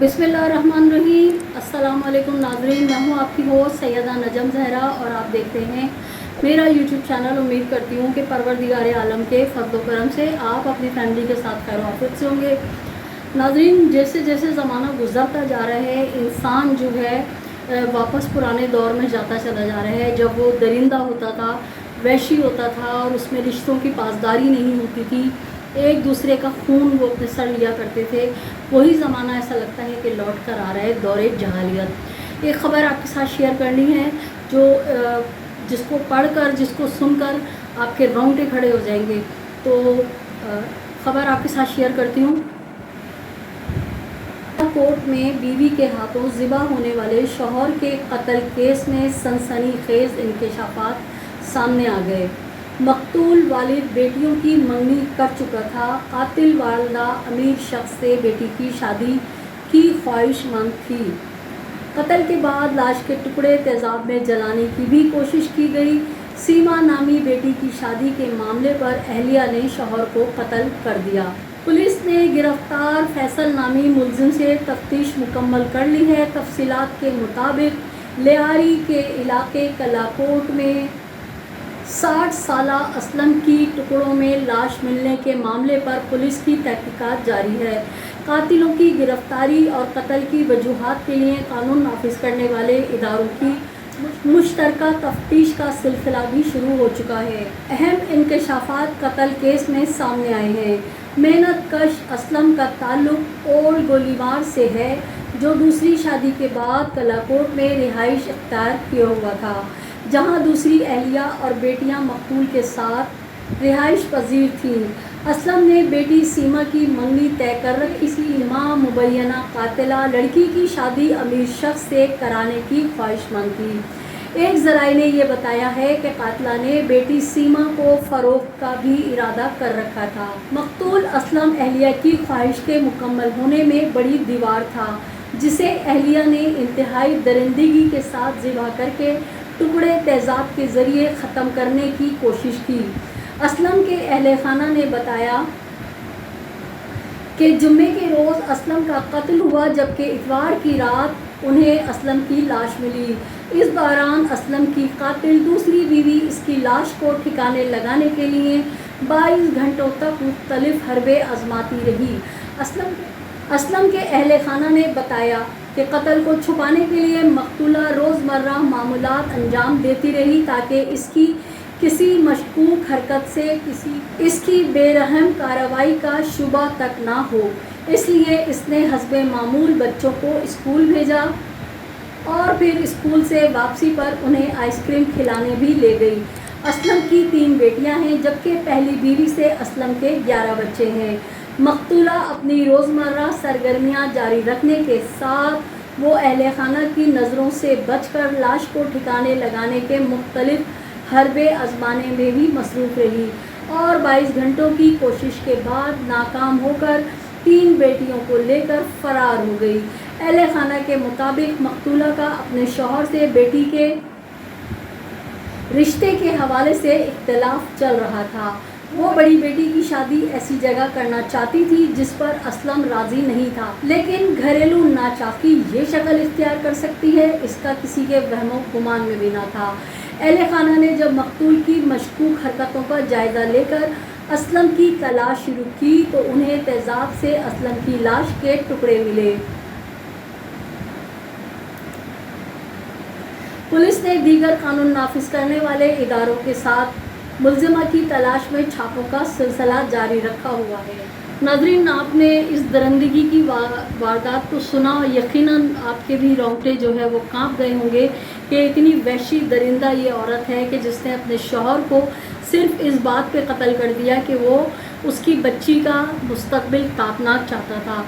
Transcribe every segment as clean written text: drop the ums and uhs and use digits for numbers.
बिस्मिल्लाहिर्रहमानिर्रहीम। अस्सलाम वालेकुम नाज़रीन, मैं हूँ आपकी होस्ट सैयदा नजम ज़हरा और आप देखते हैं मेरा यूट्यूब चैनल। उम्मीद करती हूँ कि परवरदिगार आलम के फज़्ल व करम से आप अपनी फैमिली के साथ खैर आफियत से होंगे। नाज़रीन, जैसे जैसे ज़माना गुजरता जा रहा है, इंसान जो है वापस पुराने दौर में जाता चला जा रहा है, जब वो दरिंदा होता था, वहशी होता था और उसमें रिश्तों की पासदारी नहीं होती थी, एक दूसरे का खून वो अपने सर लिया करते थे। वही ज़माना ऐसा लगता है कि लौट कर आ रहा है, दौरे जहालियत। एक ख़बर आपके साथ शेयर करनी है जो जिसको पढ़कर, जिसको सुनकर आपके रोंगटे खड़े हो जाएंगे। तो ख़बर आपके साथ शेयर करती हूँ। कोर्ट में बीवी के हाथों ज़िबा होने वाले शौहर के कत्ल केस में सनसनीखेज़ इंकशाफात सामने आ गए। मकतूल वालिद बेटियों की मंगनी कर चुका था। कातिल वालदा अमीर शख्स से बेटी की शादी की ख्वाहिशमंद थी। कत्ल के बाद लाश के टुकड़े तेज़ाब में जलाने की भी कोशिश की गई। सीमा नामी बेटी की शादी के मामले पर अहलिया ने शौहर को कत्ल कर दिया। पुलिस ने गिरफ्तार फैसल नामी मुलजिम से तफ्तीश मुकम्मल कर ली है। तफसीलात के मुताबिक लियारी के इलाके कलाकोट में 60 साला असलम की टुकड़ों में लाश मिलने के मामले पर पुलिस की तहकीकात जारी है। कातिलों की गिरफ्तारी और कत्ल की वजूहात के लिए कानून नाफिज करने वाले इदारों की मुश्तरका तफ्तीश का सिलसिला भी शुरू हो चुका है। अहम इंकशाफात कत्ल केस में सामने आए हैं। मेहनत कश असलम का ताल्लुक ओल्ड गोलीमार से है, जो दूसरी शादी के बाद कलाकोट में रिहाइश अख्तियार किया हुआ था, जहां दूसरी अहलिया और बेटियां मकतूल के साथ रिहाइश पजीर थीं। असलम ने बेटी सीमा की मंगनी तय कर रखी थी। मां मुबैना कातिला लड़की की शादी अमीर शख्स से कराने की ख्वाहिशमंद थी। एक ज़राए ने यह बताया है कि कातिला ने बेटी सीमा को फ़रोख्त का भी इरादा कर रखा था। मकतूल असलम अहलिया की ख्वाहिश के मुकम्मल होने में बड़ी दीवार था, जिसे अहलिया ने इंतहाई दरिंदगी के साथ ज़िबा करके टुकड़े तेज़ाब के ज़रिए ख़त्म करने की कोशिश की। असलम के अहले खाना ने बताया कि जुम्मे के रोज़ असलम का कत्ल हुआ, जबकि इतवार की रात उन्हें असलम की लाश मिली। इस दौरान असलम की कातिल दूसरी बीवी इसकी लाश को ठिकाने लगाने के लिए 22 घंटों तक मुख्तलिफ हरबे आजमाती रही। असलम के अहले खाना ने बताया कि कत्ल को छुपाने के लिए मकतूला रोज़मर्रा मामूलात अंजाम देती रही, ताकि इसकी किसी मशकूक हरकत से इसकी बेरहम कार्रवाई का शुबा तक ना हो। इसलिए इसने हस्बे मामूल बच्चों को स्कूल भेजा और फिर स्कूल से वापसी पर उन्हें आइसक्रीम खिलाने भी ले गई। असलम की 3 बेटियां हैं, जबकि पहली बीवी से असलम के 11 बच्चे हैं। मकतूला अपनी रोज़मर्रा सरगर्मियाँ जारी रखने के साथ वो अहले खाना की नज़रों से बचकर लाश को ठिकाने लगाने के मुख्तलिफ हरबे आजमाने में भी मसरूफ़ रही और 22 घंटों की कोशिश के बाद नाकाम होकर 3 बेटियों को लेकर फ़रार हो गई। अहले खाना के मुताबिक मकतूला का अपने शौहर से बेटी के रिश्ते के हवाले से इख्तिलाफ चल रहा था। वो बड़ी बेटी की शादी ऐसी जगह करना चाहती थी जिस पर असलम राज़ी नहीं था, लेकिन घरेलू नाचाकी ये शक्ल इख्तियार कर सकती है, इसका किसी के वहमो गुमान में भी ना था। अहले खाना ने जब मकतूल की मशकूक हरकतों का जायज़ा लेकर असलम की तलाश शुरू की तो उन्हें तेज़ाब से असलम की लाश के टुकड़े मिले। पुलिस ने दीगर कानून नाफिज करने वाले इदारों के साथ मुलजिमा की तलाश में छापों का सिलसिला जारी रखा हुआ है। नाज़रीन, आपने इस दरिंदगी की वारदात को सुना और यकीनन आपके भी रोंगटे जो है वो कांप गए होंगे कि इतनी वहशी दरिंदा ये औरत है कि जिसने अपने शौहर को सिर्फ इस बात पे कत्ल कर दिया कि वो उसकी बच्ची का मुस्तकबिल तापना चाहता था।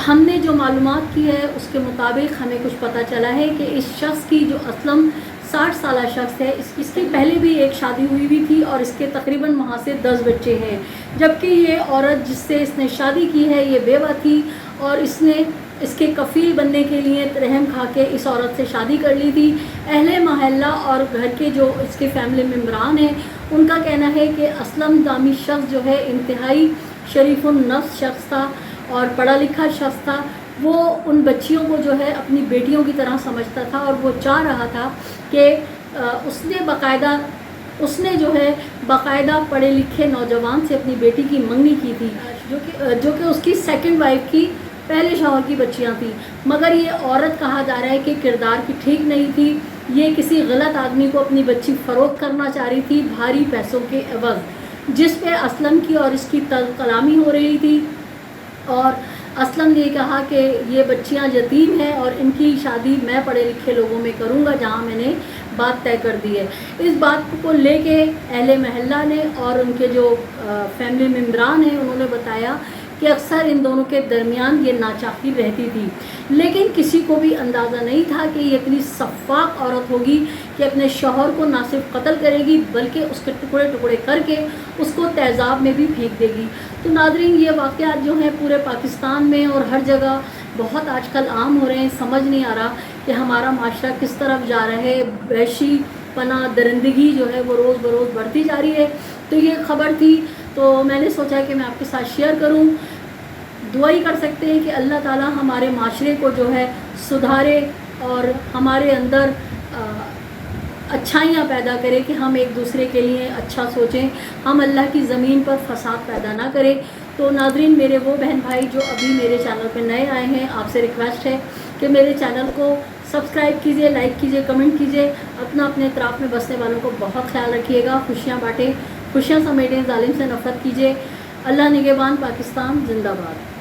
हमने जो मालूमात की है उसके मुताबिक हमें कुछ पता चला है कि इस शख्स की, जो असलम 60 साला शख्स है, इसकी पहले भी एक शादी हुई भी थी और इसके तकरीबन वहाँ से 10 बच्चे हैं, जबकि ये औरत जिससे इसने शादी की है ये बेवा थी और इसने इसके कफ़ील बनने के लिए रहम खा के इस औरत से शादी कर ली थी। अहले महल्ला और घर के जो इसके फैमिली मेम्बरान हैं उनका कहना है कि असलम नामी शख्स जो है इंतहाई शरीफुन नफ्स शख्स था और पढ़ा लिखा शख्स था। وہ ان بچیوں کو جو ہے اپنی بیٹیوں کی طرح سمجھتا تھا، اور وہ چاہ رہا تھا کہ اس نے جو ہے باقاعدہ پڑھے لکھے نوجوان سے اپنی بیٹی کی منگنی کی تھی، جو کہ اس کی سیکنڈ وائف کی، پہلے شوہر کی بچیاں تھیں، مگر یہ عورت کہا جا رہا ہے کہ کردار کی ٹھیک نہیں تھی، یہ کسی غلط آدمی کو اپنی بچی فروخت کرنا چاہ رہی تھی بھاری پیسوں کے عوض، جس پہ اسلم کی اور اس کی کلامی ہو رہی تھی، اور اسلم نے کہا کہ یہ بچیاں یتیم ہیں اور ان کی شادی میں پڑھے لکھے لوگوں میں کروں گا جہاں میں نے بات طے کر دی ہے۔ اس بات کو لے کے اہل محلہ نے اور ان کے جو فیملی ممبران ہیں انہوں نے بتایا کہ اکثر ان دونوں کے درمیان یہ ناچاقی رہتی تھی، لیکن کسی کو بھی اندازہ نہیں تھا کہ یہ اتنی شفاق عورت ہوگی کہ اپنے شوہر کو نہ صرف قتل کرے گی بلکہ اس کے ٹکڑے ٹکڑے کر کے اس کو تیزاب میں بھی پھینک دے گی۔ تو ناظرین، یہ واقعات جو ہیں پورے پاکستان میں اور ہر جگہ بہت آج کل عام ہو رہے ہیں، سمجھ نہیں آ رہا کہ ہمارا معاشرہ کس طرف جا رہا ہے، وحشی پناہ درندگی جو ہے وہ روز بروز بڑھتی جا رہی ہے۔ تو یہ خبر تھی تو میں نے سوچا کہ میں آپ کے ساتھ شیئر کروں۔ دعا ہی کر سکتے ہیں کہ اللہ تعالیٰ ہمارے معاشرے کو جو ہے سدھارے اور ہمارے اندر اچھائیاں پیدا کرے کہ ہم ایک دوسرے کے لیے اچھا سوچیں، ہم اللہ کی زمین پر فساد پیدا نہ کریں۔ تو ناظرین، میرے وہ بہن بھائی جو ابھی میرے چینل پہ نئے آئے ہیں، آپ سے ریکویسٹ ہے کہ میرے چینل کو سبسکرائب کیجئے، لائک کیجئے، کمنٹ کیجئے، اپنے اطراف میں بسنے والوں کو بہت خیال رکھیے گا، خوشیاں بانٹیں، خوشیاں سمیٹیں، ظالم سے نفرت کیجئے۔ اللہ نگہبان، پاکستان زندہ باد۔